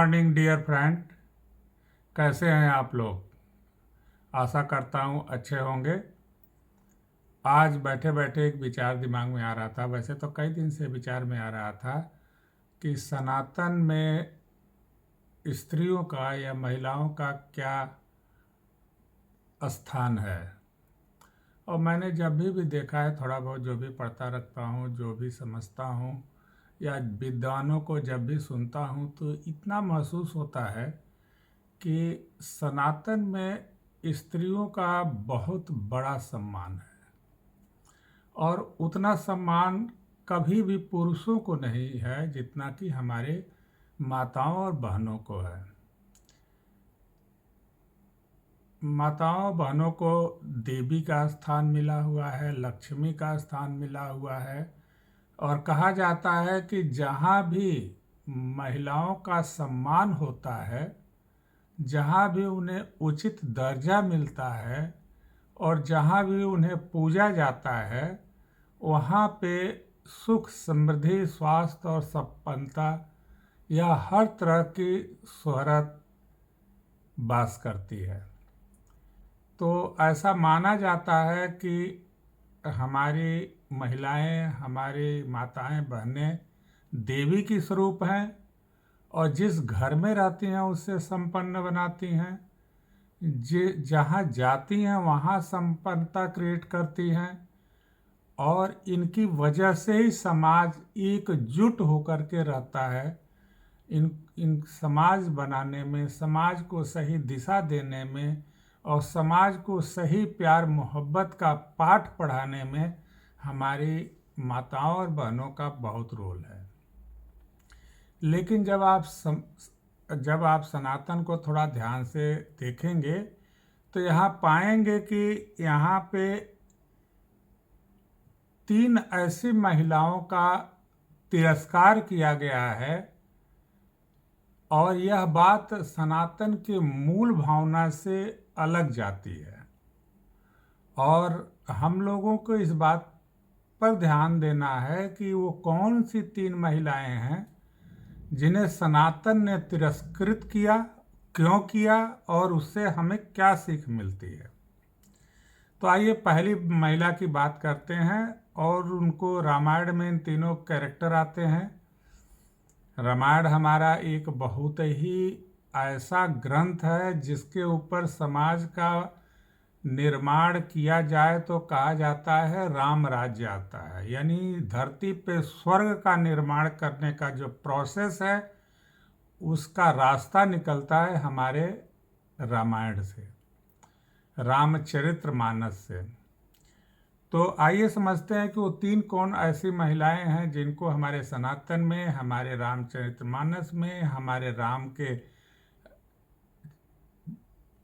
Morning dear friend. कैसे हैं आप लोग? आशा करता हूँ अच्छे होंगे। आज बैठे बैठे एक विचार दिमाग में आ रहा था, वैसे तो कई दिन से विचार में आ रहा था कि सनातन में स्त्रियों का या महिलाओं का क्या स्थान है। और मैंने जब भी देखा है, थोड़ा बहुत जो भी पढ़ता रखता हूँ, जो भी समझता हूँ या विद्वानों को जब भी सुनता हूँ, तो इतना महसूस होता है कि सनातन में स्त्रियों का बहुत बड़ा सम्मान है और उतना सम्मान कभी भी पुरुषों को नहीं है जितना कि हमारे माताओं और बहनों को है। माताओं बहनों को देवी का स्थान मिला हुआ है, लक्ष्मी का स्थान मिला हुआ है। और कहा जाता है कि जहाँ भी महिलाओं का सम्मान होता है, जहाँ भी उन्हें उचित दर्जा मिलता है और जहाँ भी उन्हें पूजा जाता है, वहाँ पे सुख समृद्धि स्वास्थ्य और संपन्नता या हर तरह की शोहरत वास करती है। तो ऐसा माना जाता है कि हमारी महिलाएं, हमारी माताएं बहनें देवी की स्वरूप हैं और जिस घर में रहती हैं उससे संपन्न बनाती हैं। जहाँ जाती हैं वहाँ संपन्नता क्रिएट करती हैं और इनकी वजह से ही समाज एकजुट होकर के रहता है। इन इन समाज बनाने में, समाज को सही दिशा देने में और समाज को सही प्यार मोहब्बत का पाठ पढ़ाने में हमारी माताओं और बहनों का बहुत रोल है। लेकिन जब आप सनातन को थोड़ा ध्यान से देखेंगे तो यहाँ पाएंगे कि यहाँ पे 3 ऐसी महिलाओं का तिरस्कार किया गया है और यह बात सनातन के मूल भावना से अलग जाती है। और हम लोगों को इस बात पर ध्यान देना है कि वो कौन सी 3 महिलाएं हैं जिन्हें सनातन ने तिरस्कृत किया, क्यों किया और उससे हमें क्या सीख मिलती है। तो आइए पहली महिला की बात करते हैं। और उनको रामायण में इन तीनों कैरेक्टर आते हैं। रामायण हमारा एक बहुत ही ऐसा ग्रंथ है जिसके ऊपर समाज का निर्माण किया जाए तो कहा जाता है राम राज्य आता है, यानी धरती पे स्वर्ग का निर्माण करने का जो प्रोसेस है उसका रास्ता निकलता है हमारे रामायण से, रामचरितमानस से। तो आइए समझते हैं कि वो 3 कौन ऐसी महिलाएं हैं जिनको हमारे सनातन में, हमारे रामचरितमानस में, हमारे राम के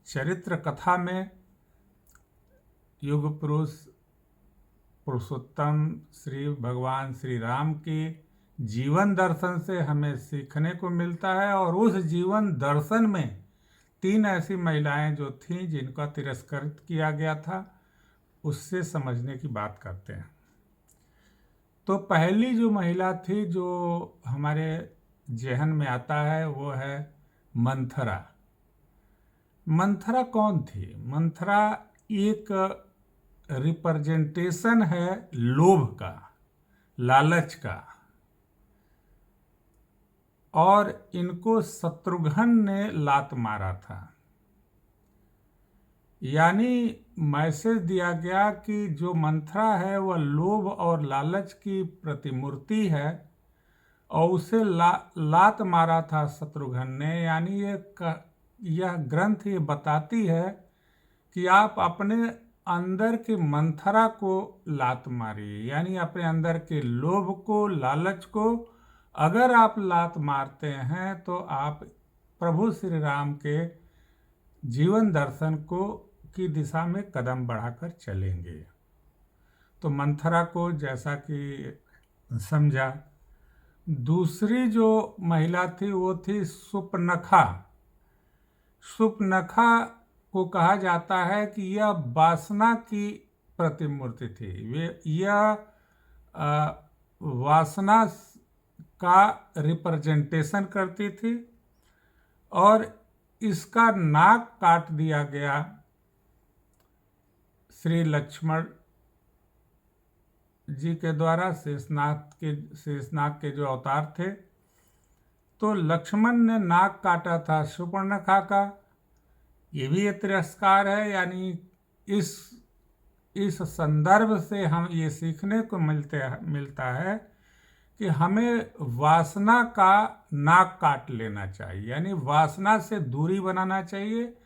चरित्र कथा में युग पुरुष पुरुषोत्तम श्री भगवान श्री राम के जीवन दर्शन से हमें सीखने को मिलता है। और उस जीवन दर्शन में 3 ऐसी महिलाएं जो थीं जिनका तिरस्कार किया गया था, उससे समझने की बात करते हैं। तो पहली जो महिला थी जो हमारे जहन में आता है वो है मंथरा। मंथरा कौन थी? मंथरा एक रिप्रेजेंटेशन है लोभ का, लालच का। और इनको शत्रुघ्न ने लात मारा था, यानी मैसेज दिया गया कि जो मंथरा है वह लोभ और लालच की प्रतिमूर्ति है और उसे लात मारा था शत्रुघ्न ने। यानी यह ग्रंथ ये बताती है कि आप अपने अंदर के मंथरा को लात मारिए, यानी अपने अंदर के लोभ को, लालच को अगर आप लात मारते हैं तो आप प्रभु श्री राम के जीवन दर्शन की दिशा में कदम बढ़ाकर चलेंगे। तो मंथरा को जैसा कि समझा। दूसरी जो महिला थी वो थी सुपनखा। सुपनखा को कहा जाता है कि यह वासना की प्रतिमूर्ति थी। यह वासना का रिप्रेजेंटेशन करती थी और इसका नाक काट दिया गया श्री लक्ष्मण जी के द्वारा, शेषनाग के जो अवतार थे। तो लक्ष्मण ने नाक काटा था शूर्पणखा का, ये भी एक तिरस्कार है। यानी इस संदर्भ से हम ये सीखने को मिलता है कि हमें वासना का नाक काट लेना चाहिए, यानी वासना से दूरी बनाना चाहिए,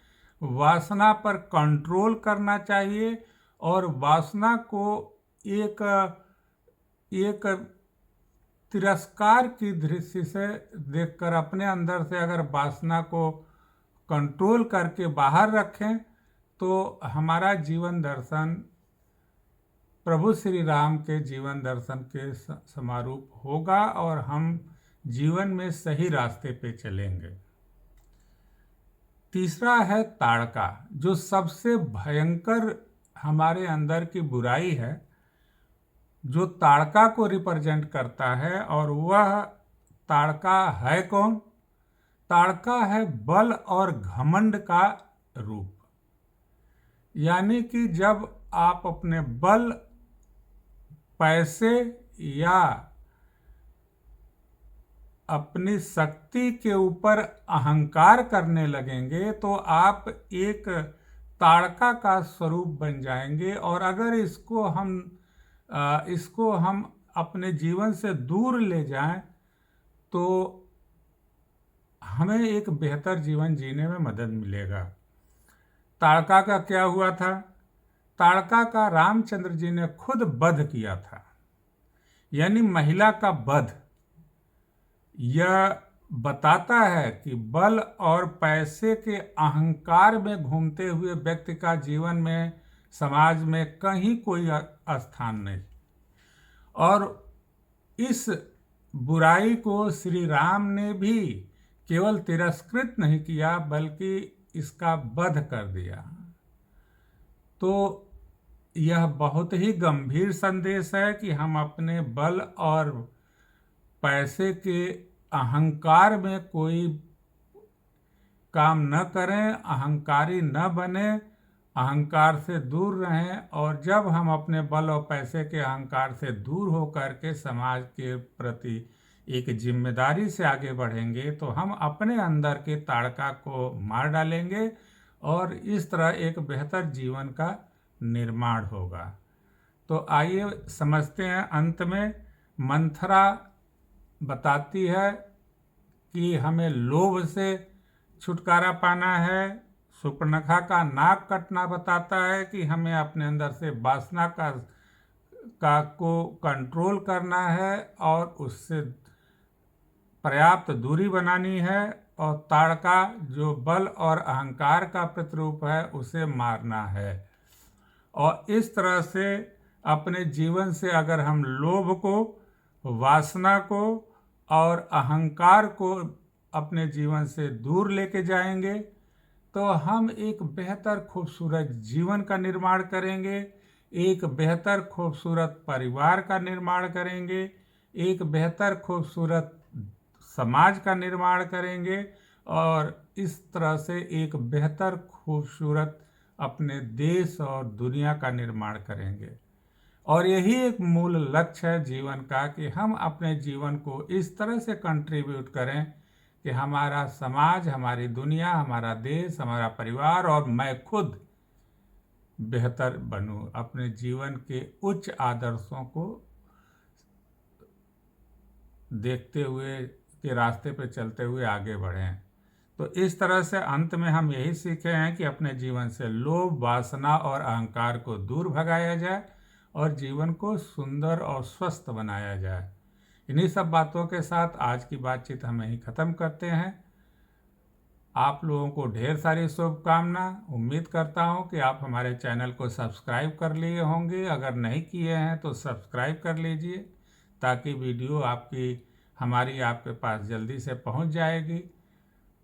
वासना पर कंट्रोल करना चाहिए, और वासना को एक तिरस्कार की दृष्टि से देखकर अपने अंदर से अगर वासना को कंट्रोल करके बाहर रखें तो हमारा जीवन दर्शन प्रभु श्री राम के जीवन दर्शन के समारूप होगा और हम जीवन में सही रास्ते पे चलेंगे। तीसरा है ताड़का, जो सबसे भयंकर हमारे अंदर की बुराई है, जो ताड़का को रिप्रेजेंट करता है। और वह ताड़का है कौन? ताड़का है बल और घमंड का रूप। यानी कि जब आप अपने बल, पैसे या अपनी शक्ति के ऊपर अहंकार करने लगेंगे तो आप एक ताड़का का स्वरूप बन जाएंगे। और अगर इसको हम अपने जीवन से दूर ले जाएं तो हमें एक बेहतर जीवन जीने में मदद मिलेगा। ताड़का का क्या हुआ था? ताड़का का रामचंद्र जी ने खुद वध किया था, यानी महिला का वध। यह बताता है कि बल और पैसे के अहंकार में घूमते हुए व्यक्ति का जीवन में, समाज में कहीं कोई स्थान नहीं। और इस बुराई को श्री राम ने भी केवल तिरस्कृत नहीं किया बल्कि इसका वध कर दिया। तो यह बहुत ही गंभीर संदेश है कि हम अपने बल और पैसे के अहंकार में कोई काम न करें, अहंकारी न बने, अहंकार से दूर रहें। और जब हम अपने बल और पैसे के अहंकार से दूर होकर के समाज के प्रति एक जिम्मेदारी से आगे बढ़ेंगे तो हम अपने अंदर के ताड़का को मार डालेंगे और इस तरह एक बेहतर जीवन का निर्माण होगा। तो आइए समझते हैं। अंत में मंथरा बताती है कि हमें लोभ से छुटकारा पाना है। शूर्पणखा का नाक कटना बताता है कि हमें अपने अंदर से वासना को कंट्रोल करना है और उससे पर्याप्त दूरी बनानी है। और ताड़का जो बल और अहंकार का प्रतिरूप है उसे मारना है। और इस तरह से अपने जीवन से अगर हम लोभ को, वासना को और अहंकार को अपने जीवन से दूर लेके जाएंगे तो हम एक बेहतर खूबसूरत जीवन का निर्माण करेंगे, एक बेहतर खूबसूरत परिवार का निर्माण करेंगे, एक बेहतर खूबसूरत समाज का निर्माण करेंगे और इस तरह से एक बेहतर खूबसूरत अपने देश और दुनिया का निर्माण करेंगे। और यही एक मूल लक्ष्य है जीवन का कि हम अपने जीवन को इस तरह से कंट्रीब्यूट करें कि हमारा समाज, हमारी दुनिया, हमारा देश, हमारा परिवार और मैं खुद बेहतर बनूं, अपने जीवन के उच्च आदर्शों को देखते हुए के रास्ते पर चलते हुए आगे बढ़ें। तो इस तरह से अंत में हम यही सीखे हैं कि अपने जीवन से लोभ, वासना और अहंकार को दूर भगाया जाए और जीवन को सुंदर और स्वस्थ बनाया जाए। इन्हीं सब बातों के साथ आज की बातचीत हम यहीं ख़त्म करते हैं। आप लोगों को ढेर सारी शुभकामना। उम्मीद करता हूं कि आप हमारे चैनल को सब्सक्राइब कर लिए होंगे। अगर नहीं किए हैं तो सब्सक्राइब कर लीजिए ताकि वीडियो हमारी आपके पास जल्दी से पहुंच जाएगी।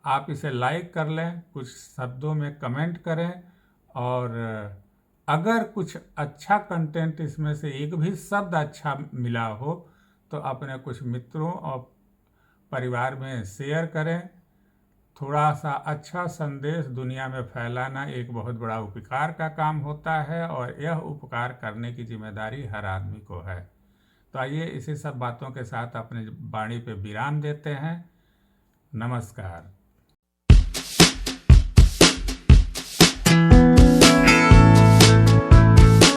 आप इसे लाइक कर लें, कुछ शब्दों में कमेंट करें और अगर कुछ अच्छा कंटेंट इसमें से एक भी शब्द अच्छा मिला हो तो अपने कुछ मित्रों और परिवार में शेयर करें। थोड़ा सा अच्छा संदेश दुनिया में फैलाना एक बहुत बड़ा उपकार का काम होता है, और यह उपकार करने की जिम्मेदारी हर आदमी को है। तो आइए इसी सब बातों के साथ अपने वाणी पे विराम देते हैं। नमस्कार।